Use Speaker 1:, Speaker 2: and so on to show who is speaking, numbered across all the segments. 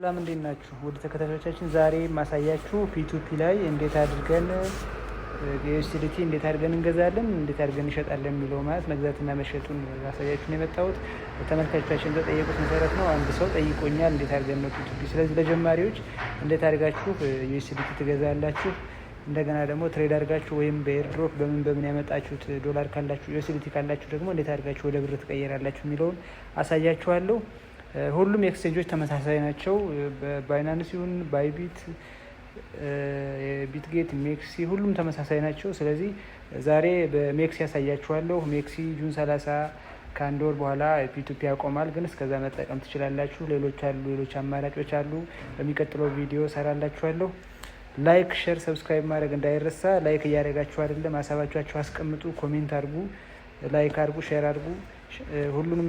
Speaker 1: ሰላም እንዴት ናችሁ? ውድ ተከታታዮቻችን ዛሬ ማሳያችሁ ፒቱፒ ላይ እንዴት አድርገን የዩኤስዲቲ እንዴት አድርገን እንገዛለን፣ እንዴት አድርገን እንሸጣለን የሚለው ማለት መግዛትና መሸጡን ማሳያችሁ ነው የመጣሁት። ተመልካቾቻችን በጠየቁት መሰረት ነው። አንድ ሰው ጠይቆኛል እንዴት አድርገን ነው ፒቱፒ። ስለዚህ ለጀማሪዎች እንዴት አድርጋችሁ ዩኤስዲቲ ትገዛላችሁ፣ እንደገና ደግሞ ትሬድ አድርጋችሁ ወይም በኤርድሮፕ በምን ያመጣችሁት ዶላር ካላችሁ ዩኤስዲቲ ካላችሁ ደግሞ እንዴት አድርጋችሁ ወደ ብር ትቀየራላችሁ የሚለውን አሳያችኋለሁ። ሁሉም ኤክስቼንጆች ተመሳሳይ ናቸው። ባይናንስ ይሁን ባይቢት፣ ቢትጌት፣ ሜክሲ ሁሉም ተመሳሳይ ናቸው። ስለዚህ ዛሬ በሜክሲ ያሳያችኋለሁ። ሜክሲ ጁን 30 ከአንድ ወር በኋላ ፒቱፒ ያቆማል፣ ግን እስከዛ መጠቀም ትችላላችሁ። ሌሎች አማራጮች አሉ። በሚቀጥለው ቪዲዮ ሰራላችኋለሁ። ላይክ፣ ሼር፣ ሰብስክራይብ ማድረግ እንዳይረሳ። ላይክ እያደረጋችሁ አይደለም፣ ሀሳባችሁ አስቀምጡ፣ ኮሜንት አድርጉ፣ ላይክ አድርጉ፣ ሼር አድርጉ። ሁሉንም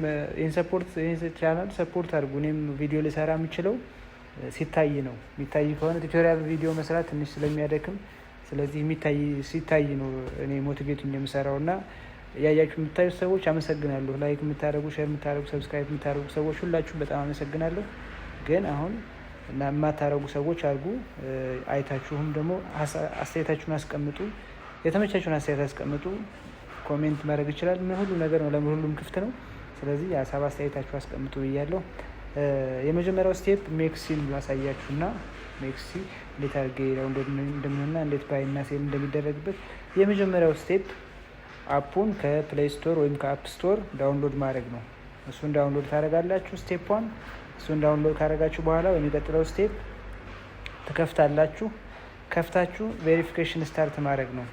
Speaker 1: ቻናል ሰፖርት አድርጉ። እኔም ቪዲዮ ልሰራ የምችለው ሲታይ ነው። የሚታይ ከሆነ ቱቶሪያል ቪዲዮ መስራት ትንሽ ስለሚያደክም፣ ስለዚህ ሲታይ ነው እኔ ሞቲቬቱን የምሰራው እና ያያችሁ የምታዩት ሰዎች አመሰግናለሁ። ላይክ የምታደርጉ፣ ሼር የምታደርጉ፣ ሰብስክራይብ የምታደርጉ ሰዎች ሁላችሁ በጣም አመሰግናለሁ። ግን አሁን እና የማታደርጉ ሰዎች አድርጉ። አይታችሁም ደግሞ አስተያየታችሁን አስቀምጡ። የተመቻችሁን አስተያየት አስቀምጡ። ኮሜንት ማድረግ ይችላል። ሁሉ ነገር ነው፣ ለሁሉም ክፍት ነው። ስለዚህ የሀሳብ አስተያየታችሁ አስቀምጡ ብያለሁ። የመጀመሪያው ስቴፕ ሜክሲን ላሳያችሁና ሜክሲ እንዴት አድርጌ እንደምንና እንዴት ባይና ሴል እንደሚደረግበት። የመጀመሪያው ስቴፕ አፑን ከፕሌይ ስቶር ወይም ከአፕ ስቶር ዳውንሎድ ማድረግ ነው። እሱን ዳውንሎድ ታደርጋላችሁ። ስቴፕ 1 እሱን ዳውንሎድ ካደረጋችሁ በኋላ በሚቀጥለው ስቴፕ ትከፍታላችሁ። ከፍታችሁ ቬሪፊኬሽን ስታርት ማድረግ ነው።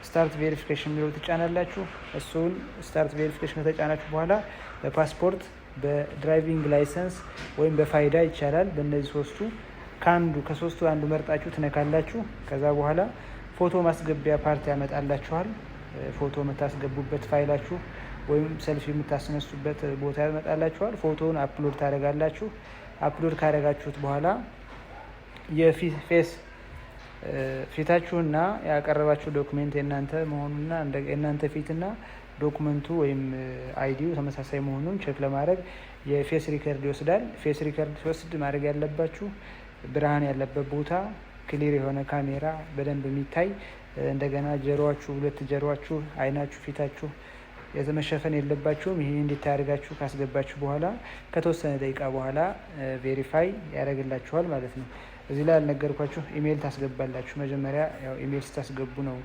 Speaker 1: ስታርት ቬሪፊኬሽን የሚለው ትጫናላችሁ። እሱን ስታርት ቬሪፊኬሽን ከተጫናችሁ በኋላ በፓስፖርት፣ በድራይቪንግ ላይሰንስ ወይም በፋይዳ ይቻላል። በእነዚህ ከሶስቱ አንዱ መርጣችሁ ትነካላችሁ። ከዛ በኋላ ፎቶ ማስገቢያ ፓርቲ ያመጣላችኋል። ፎቶ የምታስገቡበት ፋይላችሁ ወይም ሰልፊ የምታስነሱበት ቦታ ያመጣላችኋል። ፎቶውን አፕሎድ ታደርጋላችሁ። አፕሎድ ካደረጋችሁት በኋላ ፊታችሁና ያቀረባችሁ ዶክሜንት የእናንተ መሆኑና የእናንተ ፊትና ዶክመንቱ ወይም አይዲው ተመሳሳይ መሆኑን ቼክ ለማድረግ የፌስ ሪከርድ ይወስዳል። ፌስ ሪከርድ ሲወስድ ማድረግ ያለባችሁ ብርሃን ያለበት ቦታ፣ ክሊር የሆነ ካሜራ በደንብ የሚታይ እንደገና ሁለት ጀሮዋችሁ፣ አይናችሁ፣ ፊታችሁ የተመሸፈን የለባችሁም። ይህ እንዲታያርጋችሁ ካስገባችሁ በኋላ ከተወሰነ ደቂቃ በኋላ ቬሪፋይ ያደርግላችኋል ማለት ነው። እዚህ ላይ ያልነገርኳችሁ ኢሜይል ታስገባላችሁ። መጀመሪያ ያው ኢሜይል ስታስገቡ ነው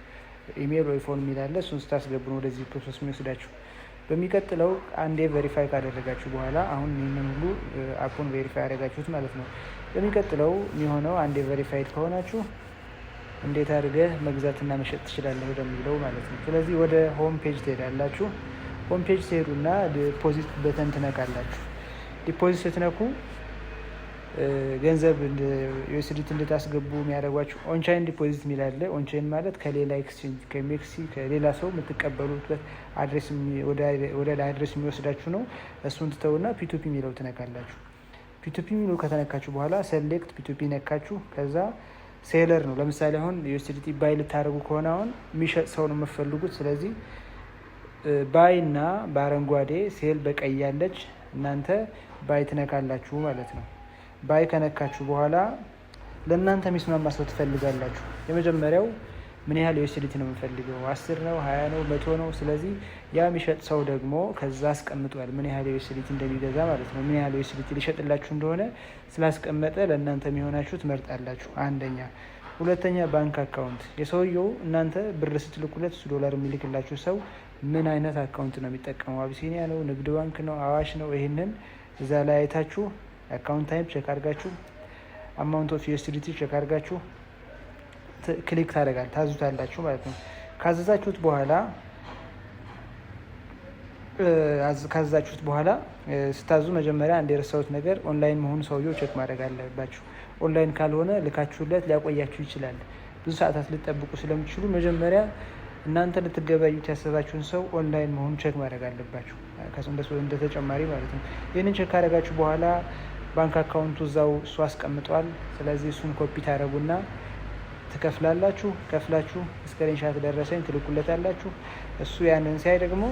Speaker 1: ኢሜይል ወይ ፎን የሚል አለ። እሱን ስታስገቡ ነው ወደዚህ ፕሮሰስ የሚወስዳችሁ። በሚቀጥለው አንዴ ቬሪፋይ ካደረጋችሁ በኋላ አሁን ይህንን ሁሉ አፑን ቬሪፋይ ያደረጋችሁት ማለት ነው። በሚቀጥለው የሚሆነው አንዴ ቬሪፋይድ ከሆናችሁ እንዴት አድርገህ መግዛትና መሸጥ ትችላለህ ወደሚለው ማለት ነው። ስለዚህ ወደ ሆም ፔጅ ትሄዳላችሁ። ሆም ፔጅ ትሄዱና ዲፖዚት በተን ትነካላችሁ። ዲፖዚት ስትነኩ ገንዘብ ዩኤስዲቲ እንድታስገቡ የሚያደርጓችሁ ኦንቻይን ዲፖዚት የሚል አለ። ኦንቻይን ማለት ከሌላ ኤክስቼንጅ ከሜክሲ ከሌላ ሰው የምትቀበሉበት ወደ አድሬስ የሚወስዳችሁ ነው። እሱን ትተውና ፒቱፒ የሚለው ትነካላችሁ። ፒቱፒ የሚለው ከተነካችሁ በኋላ ሴሌክት ፒቱፒ ነካችሁ። ከዛ ሴለር ነው። ለምሳሌ አሁን ዩኤስዲቲ ባይ ልታደርጉ ከሆነ አሁን የሚሸጥ ሰው ነው የምትፈልጉት። ስለዚህ ባይ እና በአረንጓዴ ሴል በቀይ ያለች እናንተ ባይ ትነካላችሁ ማለት ነው። ባይ ከነካችሁ በኋላ ለእናንተ የሚስማማ ሰው ትፈልጋላችሁ። የመጀመሪያው ምን ያህል ዩኤስዲቲ ነው የምፈልገው፣ 10 ነው፣ 20 ነው፣ 100 ነው። ስለዚህ ያ የሚሸጥ ሰው ደግሞ ከዛ አስቀምጧል ምን ያህል ዩኤስዲቲ እንደሚገዛ ማለት ነው። ምን ያህል ዩኤስዲቲ ሊሸጥላችሁ እንደሆነ ስላስቀመጠ ለእናንተ የሚሆናችሁ ትመርጣላችሁ። አንደኛ። ሁለተኛ ባንክ አካውንት፣ የሰውየው እናንተ ብር ስትልኩለት እሱ ዶላር የሚልክላችሁ ሰው ምን አይነት አካውንት ነው የሚጠቀመው፣ አቢሲኒያ ነው፣ ንግድ ባንክ ነው፣ አዋሽ ነው። ይህንን እዛ ላይ አይታችሁ አካውንት ታይፕ ቼክ አድርጋችሁ አማውንት ኦፍ ዩኤስዲቲ ቼክ አድርጋችሁ ክሊክ ታዙታላችሁ ማለት ነው። ካዘዛችሁት በኋላ ስታዙ መጀመሪያ አንድ የረሳሁት ነገር ኦንላይን መሆኑ ሰውየው ቼክ ማድረግ አለባችሁ። ኦንላይን ካልሆነ ልካችሁለት ሊያቆያችሁ ይችላል። ብዙ ሰዓታት ልጠብቁ ስለሚችሉ መጀመሪያ እናንተ ልትገበዩት ያሰባችሁን ሰው ኦንላይን መሆኑ ቼክ ማድረግ አለባችሁ፣ እንደ ተጨማሪ ማለት ነው። ይህንን ቼክ ካደረጋችሁ በኋላ ባንክ አካውንቱ እዛው እሱ አስቀምጧል። ስለዚህ እሱን ኮፒ ታደረጉና ትከፍላላችሁ። ከፍላችሁ ስክሪንሻት ደረሰኝ ትልኩለታላችሁ። እሱ ያንን ሲያይ ደግሞ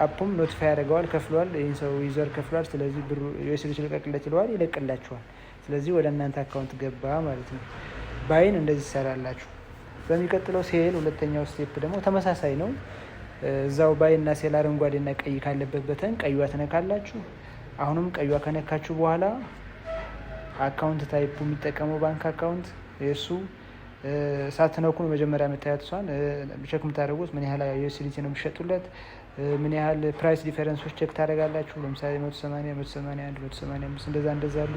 Speaker 1: አፑም ኖቲፋይ ያደርገዋል። ከፍሏል፣ ይህን ሰው ዩዘር ከፍሏል፣ ስለዚህ ብሩ ዩኤስዲ ልቀቅለት ይለዋል፣ ይለቅላችኋል። ስለዚህ ወደ እናንተ አካውንት ገባ ማለት ነው። ባይን እንደዚህ ትሰራላችሁ። በሚቀጥለው ሴል ሁለተኛው ስቴፕ ደግሞ ተመሳሳይ ነው። እዛው ባይ እና ሴል አረንጓዴና ቀይ ካለበት በተን ቀይዋ ትነካላችሁ። አሁንም ቀይዋ ከነካችሁ በኋላ አካውንት ታይፕ የሚጠቀመው ባንክ አካውንት የእሱ ሳትነኩ መጀመሪያ የምታያት እሷን ቼክ የምታደርጉት ምን ያህል ዩኤስዲቲ ነው የሚሸጡለት፣ ምን ያህል ፕራይስ ዲፈረንሶች ቼክ ታደርጋላችሁ። ለምሳሌ 180፣ 181፣ 185 እንደዛ አሉ።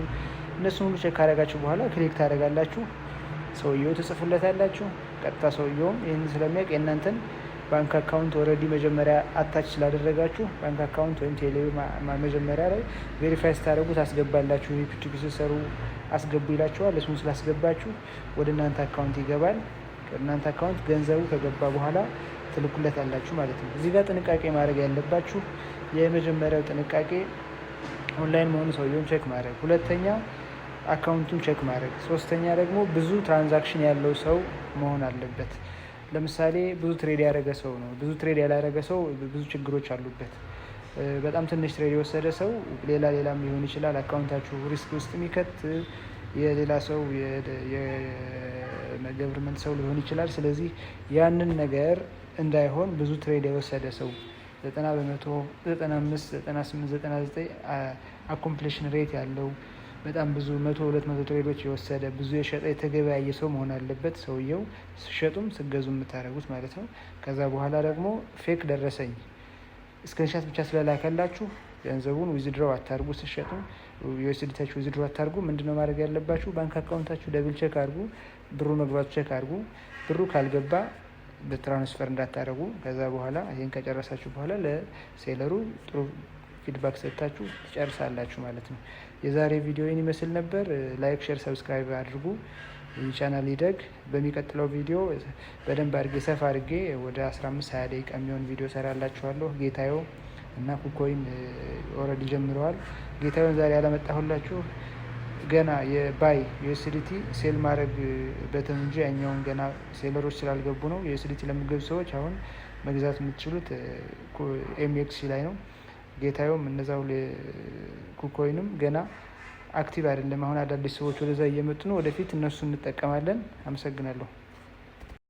Speaker 1: እነሱን ሁሉ ቼክ ካደረጋችሁ በኋላ ክሊክ ታደርጋላችሁ። ሰውየው ትጽፉለታላችሁ። ቀጥታ ሰውየውም ይህን ስለሚያውቅ የእናንተን ባንክ አካውንት ኦልሬዲ መጀመሪያ አታች ስላደረጋችሁ ባንክ አካውንት ወይም ቴሌ መጀመሪያ ላይ ቬሪፋይ ስታደርጉ ታስገባላችሁ። ፒቱፒ ስትሰሩ አስገቡ ይላችኋል። እሱን ስላስገባችሁ ወደ እናንተ አካውንት ይገባል። እናንተ አካውንት ገንዘቡ ከገባ በኋላ ትልኩለት አላችሁ ማለት ነው። እዚህ ጋር ጥንቃቄ ማድረግ ያለባችሁ የመጀመሪያው ጥንቃቄ ኦንላይን መሆኑ ሰውየውን ቼክ ማድረግ፣ ሁለተኛ አካውንቱን ቼክ ማድረግ፣ ሶስተኛ ደግሞ ብዙ ትራንዛክሽን ያለው ሰው መሆን አለበት። ለምሳሌ ብዙ ትሬድ ያደረገ ሰው ነው። ብዙ ትሬድ ያላደረገ ሰው ብዙ ችግሮች አሉበት። በጣም ትንሽ ትሬድ የወሰደ ሰው ሌላም ሊሆን ይችላል። አካውንታችሁ ሪስክ ውስጥ የሚከት የሌላ ሰው የገቨርንመንት ሰው ሊሆን ይችላል። ስለዚህ ያንን ነገር እንዳይሆን ብዙ ትሬድ የወሰደ ሰው 90%፣ 95%፣ 98%፣ 99% አኮምፕሊሽን ሬት ያለው በጣም ብዙ 100-200 ትሬዶች የወሰደ ብዙ የሸጠ የተገበያየ ሰው መሆን አለበት ሰውየው ስሸጡም ስገዙ የምታደርጉት ማለት ነው። ከዛ በኋላ ደግሞ ፌክ ደረሰኝ ስክሪንሻት ብቻ ስለላከላችሁ ገንዘቡን ዊዝድሮው አታርጉ። ስሸጡ ዩኤስዲታችሁ ዊዝድሮው አታርጉ። ምንድነው ማድረግ ያለባችሁ? ባንክ አካውንታችሁ ደብል ቼክ አድርጉ። ብሩ መግባቱ ቼክ አድርጉ። ብሩ ካልገባ በትራንስፈር እንዳታደርጉ። ከዛ በኋላ ይህን ከጨረሳችሁ በኋላ ለሴለሩ ጥሩ ፊድባክ ሰጥታችሁ ትጨርሳላችሁ ማለት ነው። የዛሬ ቪዲዮ ይህን ይመስል ነበር። ላይክ፣ ሼር፣ ሰብስክራይብ አድርጉ። ቻናል ይደግ። በሚቀጥለው ቪዲዮ በደንብ አድርጌ ሰፋ አድርጌ ወደ 15-20 ደቂቃ የሚሆን ቪዲዮ ሰራላችኋለሁ። ጌታዮ እና ኩኮይን ኦልሬዲ ጀምረዋል። ጌታዮን ዛሬ ያላመጣሁላችሁ ገና የባይ ዩኤስዲቲ ሴል ማድረግ በተን እንጂ ያኛውን ገና ሴለሮች ስላልገቡ ነው። ዩኤስዲቲ ለሚገዙ ሰዎች አሁን መግዛት የምትችሉት ኤምኤክሲ ላይ ነው። ጌታዮም እነዛው ኩኮይንም ገና አክቲቭ አይደለም። አሁን አዳዲስ ሰዎች ወደዛ እየመጡ ነው። ወደፊት እነሱ እንጠቀማለን። አመሰግናለሁ።